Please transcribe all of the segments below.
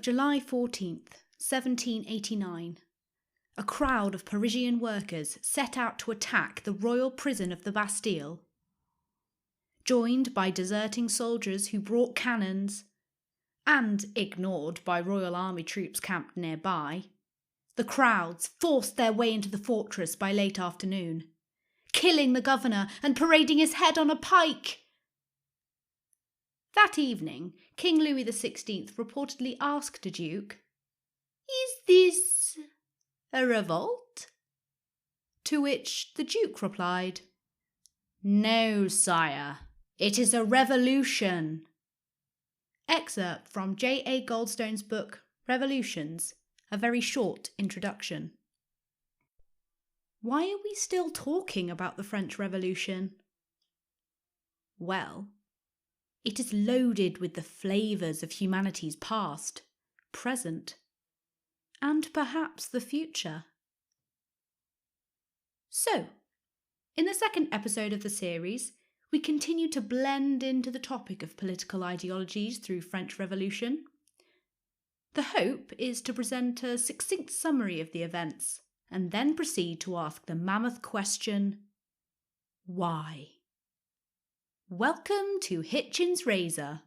July 14th, 1789, a crowd of Parisian workers set out to attack the royal prison of the Bastille. Joined by deserting soldiers who brought cannons, and ignored by Royal Army troops camped nearby, the crowds forced their way into the fortress by late afternoon, killing the governor and parading his head on a pike. That evening, King Louis XVI reportedly asked the Duke, "Is this a revolt?" To which the Duke replied, "No, sire, it is a revolution." Excerpt from J.A. Goldstone's book, Revolutions, a very short introduction. Why are we still talking about the French Revolution? Well, it is loaded with the flavours of humanity's past, present, and perhaps the future. So, in the second episode of the series, we continue to blend into the topic of political ideologies through French Revolution. The hope is to present a succinct summary of the events, and then proceed to ask the mammoth question, why? Welcome to Hitchin's Razor.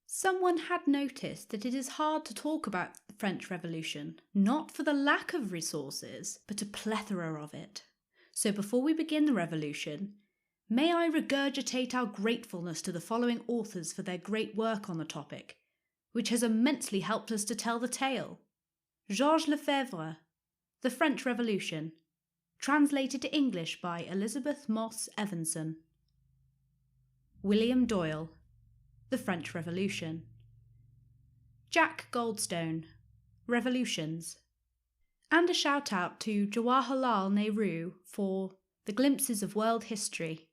Someone had noticed that it is hard to talk about the French Revolution, not for the lack of resources, but a plethora of it. So before we begin the revolution, may I regurgitate our gratefulness to the following authors for their great work on the topic, which has immensely helped us to tell the tale. Georges Lefebvre, The French Revolution, translated to English by Elizabeth Moss Evanson. William Doyle, The French Revolution. Jack Goldstone, Revolutions. And a shout out to Jawaharlal Nehru for The Glimpses of World History,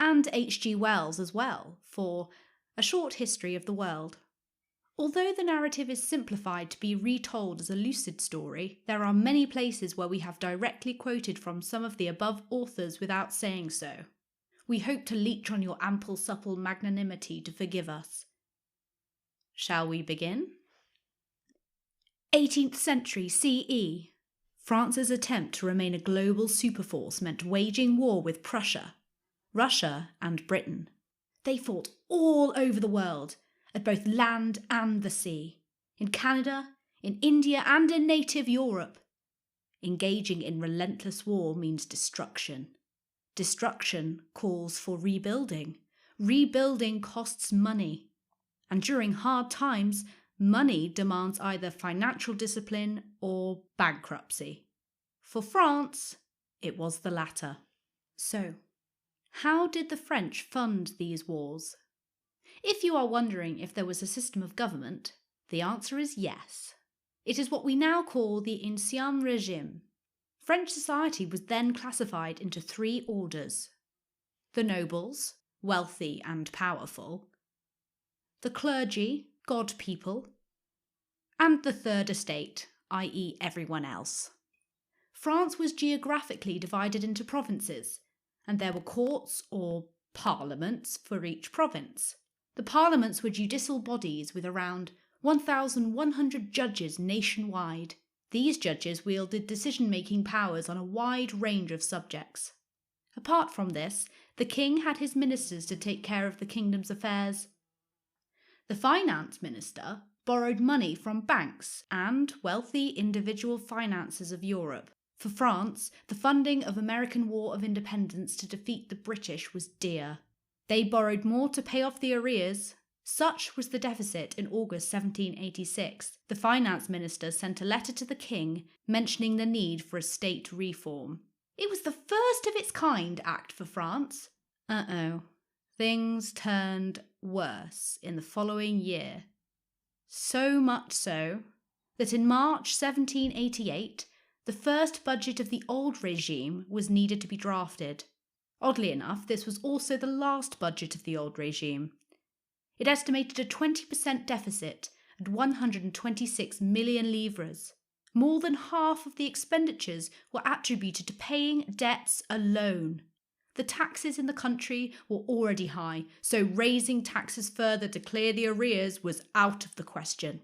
and H.G. Wells as well for A Short History of the World. Although the narrative is simplified to be retold as a lucid story, there are many places where we have directly quoted from some of the above authors without saying so. We hope to leech on your ample supple magnanimity to forgive us. Shall we begin? 18th century CE. France's attempt to remain a global superforce meant waging war with Prussia, Russia and Britain. They fought all over the world, at both land and the sea, in Canada, in India and in native Europe. Engaging in relentless war means destruction. Destruction calls for rebuilding. Rebuilding costs money. And during hard times, money demands either financial discipline or bankruptcy. For France, it was the latter. So, how did the French fund these wars? If you are wondering if there was a system of government, the answer is yes. It is what we now call the Ancien Régime. French society was then classified into three orders: the nobles, wealthy and powerful; the clergy, god people; and the third estate, i.e. everyone else. France was geographically divided into provinces, and there were courts or parliaments for each province. The parliaments were judicial bodies with around 1,100 judges nationwide. These judges wielded decision-making powers on a wide range of subjects. Apart from this, the king had his ministers to take care of the kingdom's affairs. The finance minister borrowed money from banks and wealthy individual finances of Europe. For France, the funding of American War of Independence to defeat the British was dear. They borrowed more to pay off the arrears. Such was the deficit in August 1786. The finance minister sent a letter to the king mentioning the need for a state reform. It was the first of its kind act for France. Things turned worse in the following year. So much so that in March 1788, the first budget of the old regime was needed to be drafted. Oddly enough, this was also the last budget of the old regime. It estimated a 20% deficit at 126 million livres. More than half of the expenditures were attributed to paying debts alone. The taxes in the country were already high, so raising taxes further to clear the arrears was out of the question.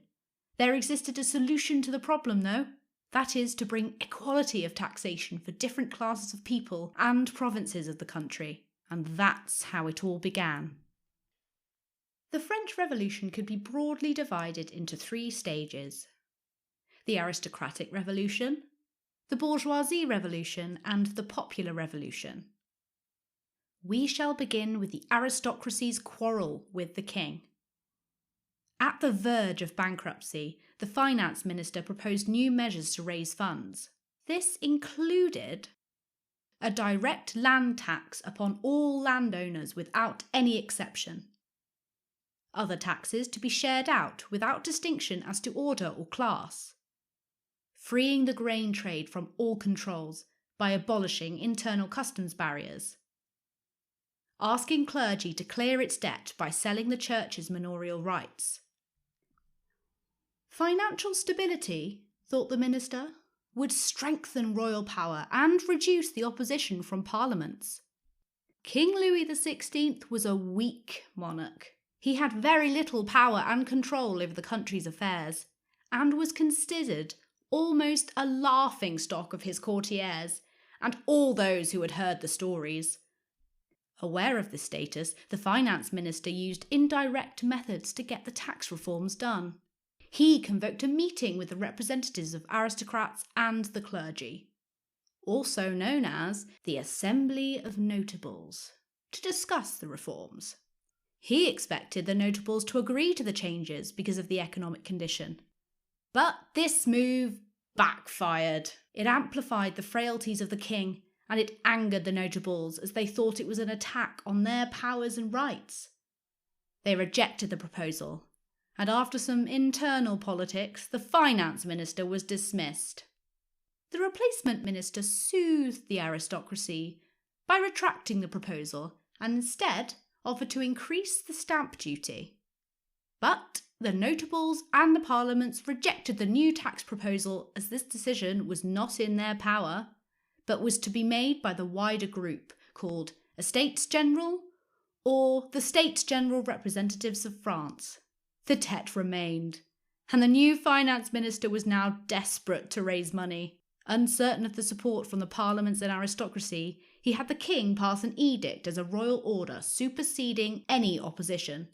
There existed a solution to the problem, though. That is, to bring equality of taxation for different classes of people and provinces of the country. And that's how it all began. The French Revolution could be broadly divided into 3 stages: the aristocratic revolution, the bourgeoisie revolution, and the popular revolution. We shall begin with the aristocracy's quarrel with the king. At the verge of bankruptcy, the finance minister proposed new measures to raise funds. This included a direct land tax upon all landowners without any exception, other taxes to be shared out without distinction as to order or class, freeing the grain trade from all controls by abolishing internal customs barriers, asking clergy to clear its debt by selling the church's manorial rights. Financial stability, thought the minister, would strengthen royal power and reduce the opposition from parliaments. King Louis XVI was a weak monarch. He had very little power and control over the country's affairs, and was considered almost a laughingstock of his courtiers and all those who had heard the stories. Aware of this status, the finance minister used indirect methods to get the tax reforms done. He convoked a meeting with the representatives of aristocrats and the clergy, also known as the Assembly of Notables, to discuss the reforms. He expected the notables to agree to the changes because of the economic condition. But this move backfired. It amplified the frailties of the king, and it angered the notables as they thought it was an attack on their powers and rights. They rejected the proposal, and after some internal politics, the finance minister was dismissed. The replacement minister soothed the aristocracy by retracting the proposal and instead offered to increase the stamp duty. But the notables and the parliaments rejected the new tax proposal, as this decision was not in their power, but was to be made by the wider group called Estates General or the States General Representatives of France. The debt remained, and the new finance minister was now desperate to raise money. Uncertain of the support from the parliaments and aristocracy, he had the king pass an edict as a royal order superseding any opposition.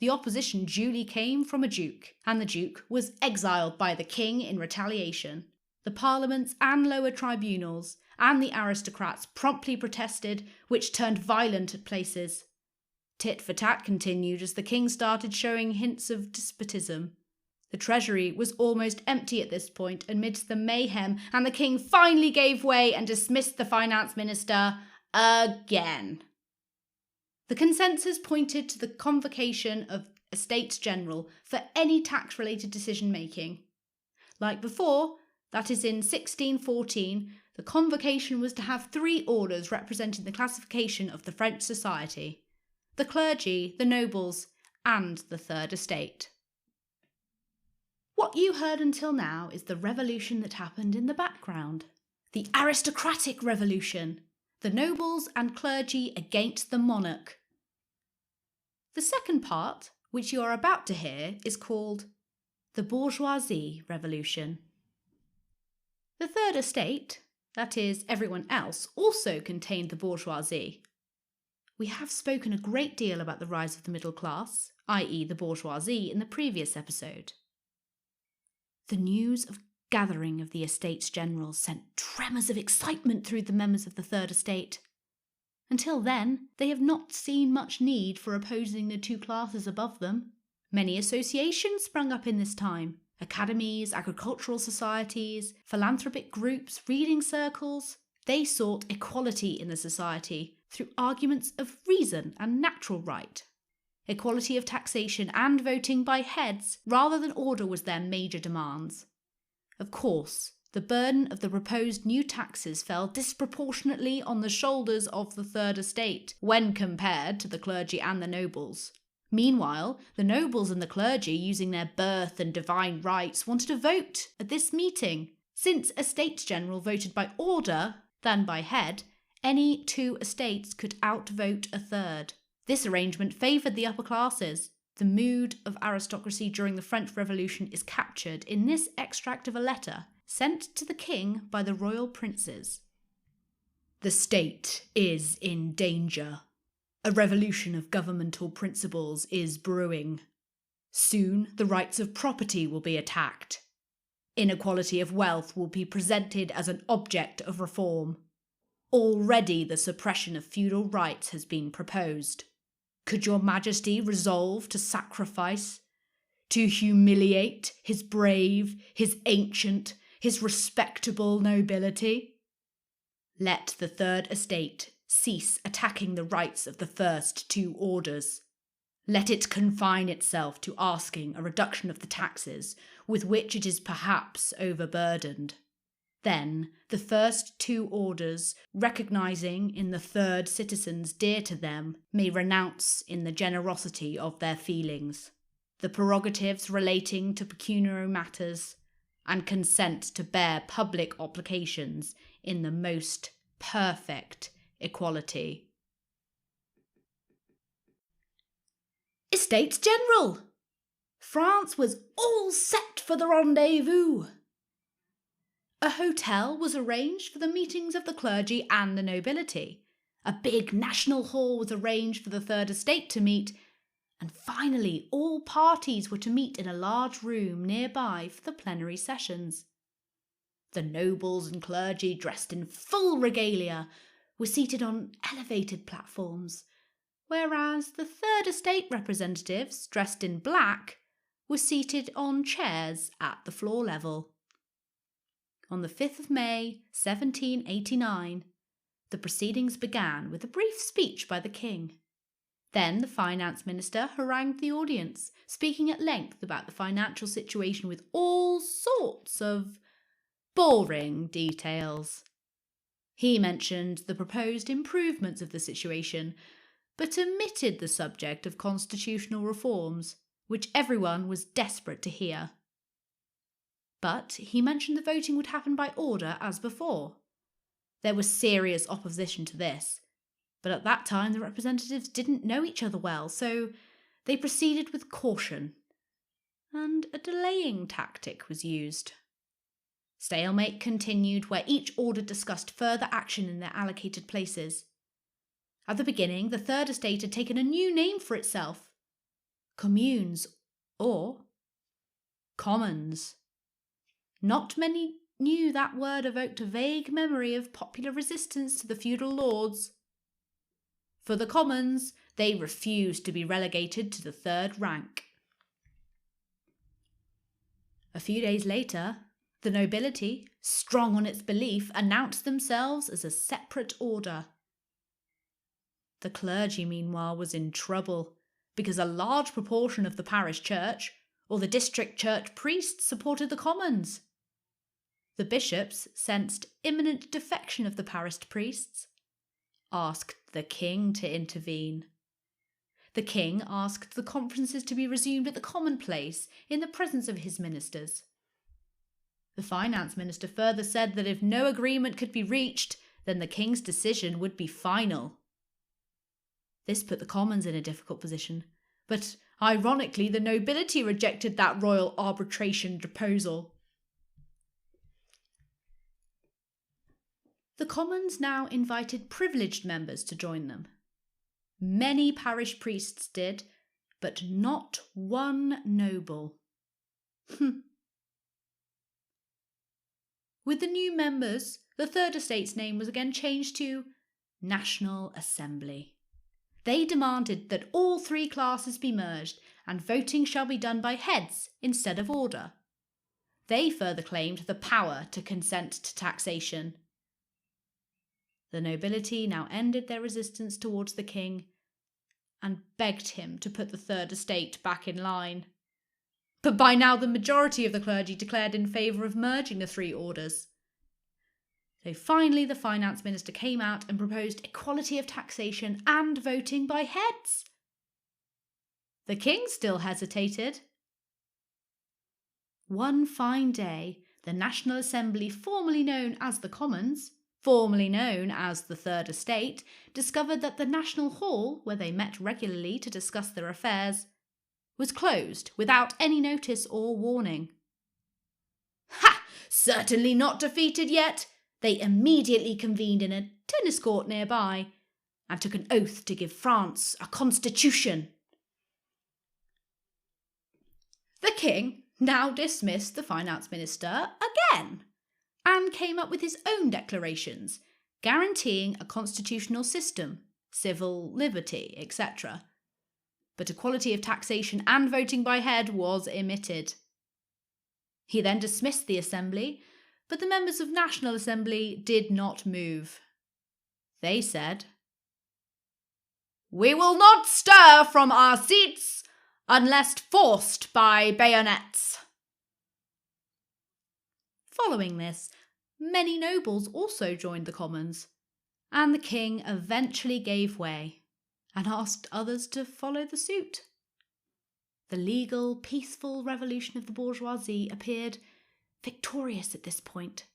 The opposition duly came from a duke, and the duke was exiled by the king in retaliation. The parliaments and lower tribunals and the aristocrats promptly protested, which turned violent at places. Tit for tat continued as the king started showing hints of despotism. The treasury was almost empty at this point amidst the mayhem, and the king finally gave way and dismissed the finance minister again. The consensus pointed to the convocation of Estates General for any tax-related decision-making. Like before, that is in 1614, the convocation was to have 3 orders representing the classification of the French society: the clergy, the nobles, and the Third Estate. What you heard until now is the revolution that happened in the background. The aristocratic revolution. The nobles and clergy against the monarch. The second part, which you are about to hear, is called the bourgeoisie revolution. The Third Estate, that is, everyone else, also contained the bourgeoisie. We have spoken a great deal about the rise of the middle class, i.e. the bourgeoisie, in the previous episode. The news of gathering of the Estates General sent tremors of excitement through the members of the Third Estate. Until then, they have not seen much need for opposing the 2 classes above them. Many associations sprung up in this time: academies, agricultural societies, philanthropic groups, reading circles. They sought equality in the society through arguments of reason and natural right. Equality of taxation and voting by heads rather than order was their major demands. Of course, the burden of the proposed new taxes fell disproportionately on the shoulders of the Third Estate when compared to the clergy and the nobles. Meanwhile, the nobles and the clergy, using their birth and divine rights, wanted to vote at this meeting. Since Estates General voted by order than by head, any 2 estates could outvote a third. This arrangement favoured the upper classes. The mood of aristocracy during the French Revolution is captured in this extract of a letter sent to the king by the royal princes. The state is in danger. A revolution of governmental principles is brewing. Soon the rights of property will be attacked. Inequality of wealth will be presented as an object of reform. Already the suppression of feudal rights has been proposed. Could your majesty resolve to sacrifice, to humiliate his brave, his ancient, his respectable nobility? Let the third estate cease attacking the rights of the first two orders. Let it confine itself to asking a reduction of the taxes with which it is perhaps overburdened. Then the first two orders, recognising in the third citizens dear to them, may renounce in the generosity of their feelings the prerogatives relating to pecuniary matters, and consent to bear public obligations in the most perfect equality. Estates General! France was all set for the rendezvous. A hotel was arranged for the meetings of the clergy and the nobility. A big national hall was arranged for the third estate to meet, and finally all parties were to meet in a large room nearby for the plenary sessions. The nobles and clergy, dressed in full regalia, were seated on elevated platforms, whereas the third estate representatives, dressed in black, were seated on chairs at the floor level. On the 5th of May, 1789, the proceedings began with a brief speech by the king. Then the finance minister harangued the audience, speaking at length about the financial situation with all sorts of boring details. He mentioned the proposed improvements of the situation, but omitted the subject of constitutional reforms, which everyone was desperate to hear. But he mentioned the voting would happen by order as before. There was serious opposition to this, but at that time the representatives didn't know each other well, so they proceeded with caution, and a delaying tactic was used. Stalemate continued, where each order discussed further action in their allocated places. At the beginning, the third estate had taken a new name for itself: communes, or commons. Not many knew that word evoked a vague memory of popular resistance to the feudal lords. For the commons, they refused to be relegated to the third rank. A few days later, the nobility, strong on its belief, announced themselves as a separate order. The clergy, meanwhile, was in trouble, because a large proportion of the parish church, or the district church priests, supported the commons. The bishops sensed imminent defection of the parish priests, asked the king to intervene. The king asked the conferences to be resumed at the common place in the presence of his ministers. The finance minister further said that if no agreement could be reached, then the king's decision would be final. This put the commons in a difficult position, but ironically the nobility rejected that royal arbitration proposal. The commons now invited privileged members to join them. Many parish priests did, but not one noble. With the new members, the Third Estate's name was again changed to National Assembly. They demanded that all three classes be merged and voting shall be done by heads instead of order. They further claimed the power to consent to taxation. The nobility now ended their resistance towards the king and begged him to put the Third Estate back in line. But by now the majority of the clergy declared in favour of merging the three orders. So finally the finance minister came out and proposed equality of taxation and voting by heads. The king still hesitated. One fine day, the National Assembly, formerly known as the Commons, formerly known as the Third Estate, discovered that the National Hall, where they met regularly to discuss their affairs, was closed without any notice or warning. Ha! Certainly not defeated yet. They immediately convened in a tennis court nearby and took an oath to give France a constitution. The king now dismissed the finance minister again and came up with his own declarations, guaranteeing a constitutional system, civil liberty, etc. But equality of taxation and voting by head was omitted. He then dismissed the assembly, but the members of National Assembly did not move. They said, "We will not stir from our seats unless forced by bayonets." Following this, many nobles also joined the Commons, and the king eventually gave way and asked others to follow the suit. The legal, peaceful revolution of the bourgeoisie appeared victorious at this point.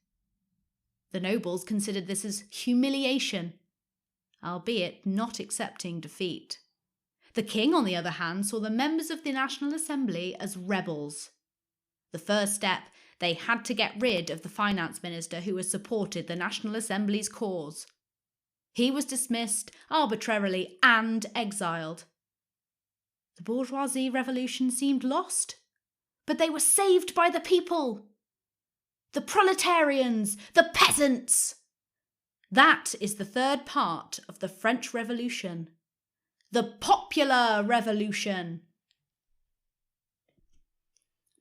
The nobles considered this as humiliation, albeit not accepting defeat. The king, on the other hand, saw the members of the National Assembly as rebels. The first step, they had to get rid of the finance minister who had supported the National Assembly's cause. He was dismissed arbitrarily and exiled. The bourgeoisie revolution seemed lost, but they were saved by the people. The proletarians, the peasants. That is the third part of the French Revolution, the popular revolution.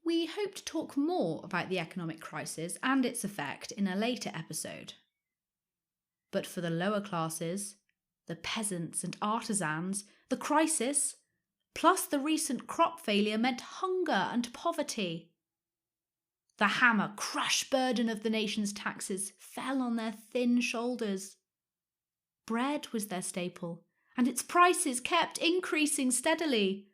We hope to talk more about the economic crisis and its effect in a later episode. But for the lower classes, the peasants and artisans, the crisis, plus the recent crop failure meant hunger and poverty. The hammer-crush burden of the nation's taxes fell on their thin shoulders. Bread was their staple, and its prices kept increasing steadily.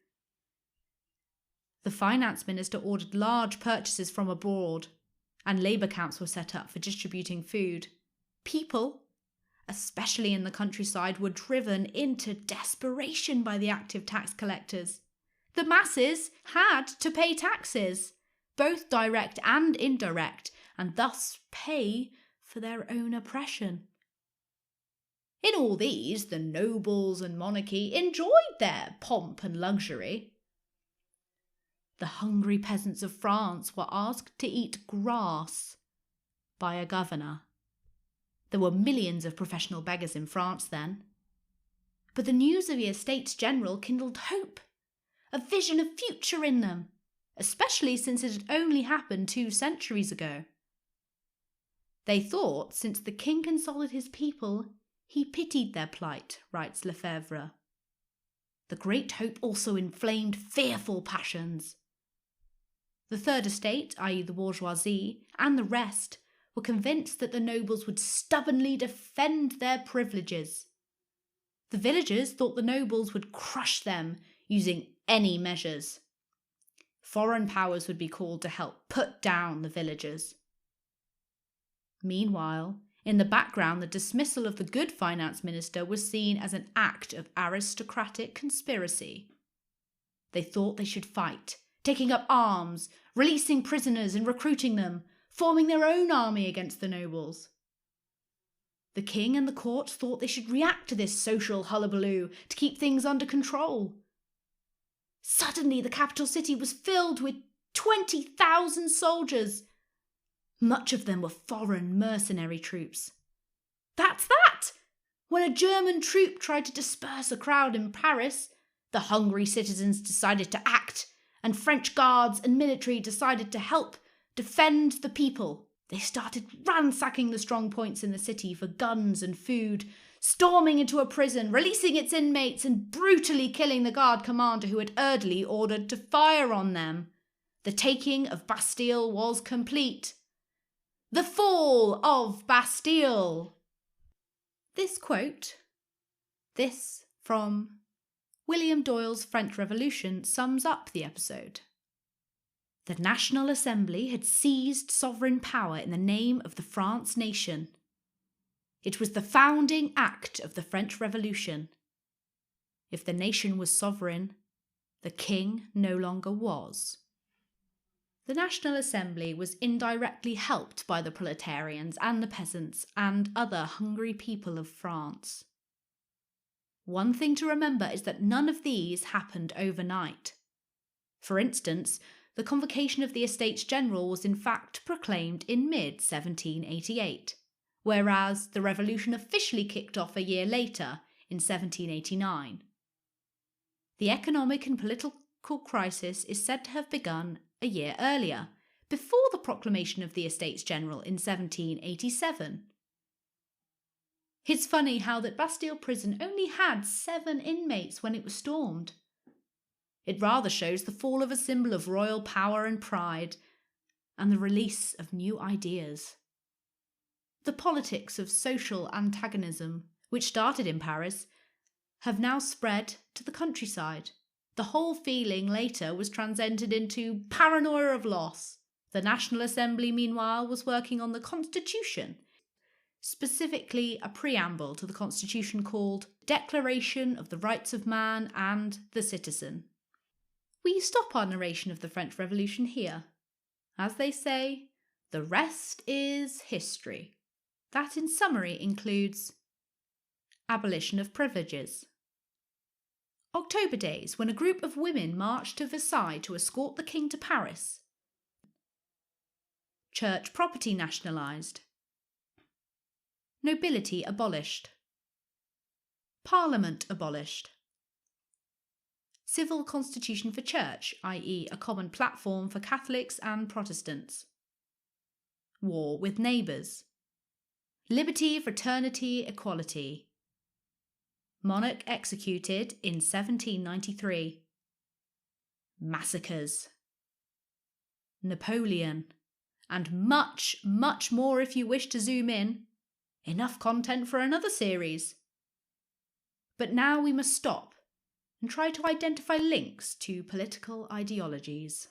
The finance minister ordered large purchases from abroad, and labour camps were set up for distributing food. People, especially in the countryside, were driven into desperation by the active tax collectors. The masses had to pay taxes, both direct and indirect, and thus pay for their own oppression. In all these, the nobles and monarchy enjoyed their pomp and luxury. The hungry peasants of France were asked to eat grass by a governor. There were millions of professional beggars in France then. But the news of the Estates General kindled hope, a vision of future in them, especially since it had only happened 2 centuries ago. They thought, since the king consoled his people, he pitied their plight, writes Lefebvre. The great hope also inflamed fearful passions. The Third Estate, i.e. the bourgeoisie, and the rest were convinced that the nobles would stubbornly defend their privileges. The villagers thought the nobles would crush them using any measures. Foreign powers would be called to help put down the villagers. Meanwhile, in the background, the dismissal of the good finance minister was seen as an act of aristocratic conspiracy. They thought they should fight, taking up arms, releasing prisoners and recruiting them, forming their own army against the nobles. The king and the court thought they should react to this social hullabaloo to keep things under control. Suddenly, the capital city was filled with 20,000 soldiers. Much of them were foreign mercenary troops. That's that! When a German troop tried to disperse a crowd in Paris, the hungry citizens decided to act, and French guards and military decided to help defend the people. They started ransacking the strong points in the city for guns and food, storming into a prison, releasing its inmates, and brutally killing the guard commander who had early ordered to fire on them. The taking of Bastille was complete. The fall of Bastille. This quote, this from William Doyle's French Revolution, sums up the episode. The National Assembly had seized sovereign power in the name of the France nation. It was the founding act of the French Revolution. If the nation was sovereign, The king no longer was. The National Assembly was indirectly helped by the proletarians and the peasants and other hungry people of France. One thing to remember is that none of these happened overnight. For instance, the convocation of the Estates General was in fact proclaimed in mid-1788, whereas the revolution officially kicked off a year later, in 1789. The economic and political crisis is said to have begun a year earlier, before the proclamation of the Estates General in 1787. It's funny how that Bastille prison only had 7 inmates when it was stormed. It rather shows the fall of a symbol of royal power and pride, and the release of new ideas. The politics of social antagonism, which started in Paris, have now spread to the countryside. The whole feeling later was transcended into paranoia of loss. The National Assembly, meanwhile, was working on the Constitution, specifically a preamble to the Constitution called Declaration of the Rights of Man and the Citizen. We stop our narration of the French Revolution here. As they say, the rest is history. That, in summary, includes abolition of privileges, October days, when a group of women marched to Versailles to escort the king to Paris, church property nationalised, nobility abolished, parliament abolished, civil constitution for church, i.e. a common platform for Catholics and Protestants, war with neighbours, liberty, fraternity, equality, monarch executed in 1793, massacres, Napoleon, and much, much more if you wish to zoom in. Enough content for another series. But now we must stop and try to identify links to political ideologies.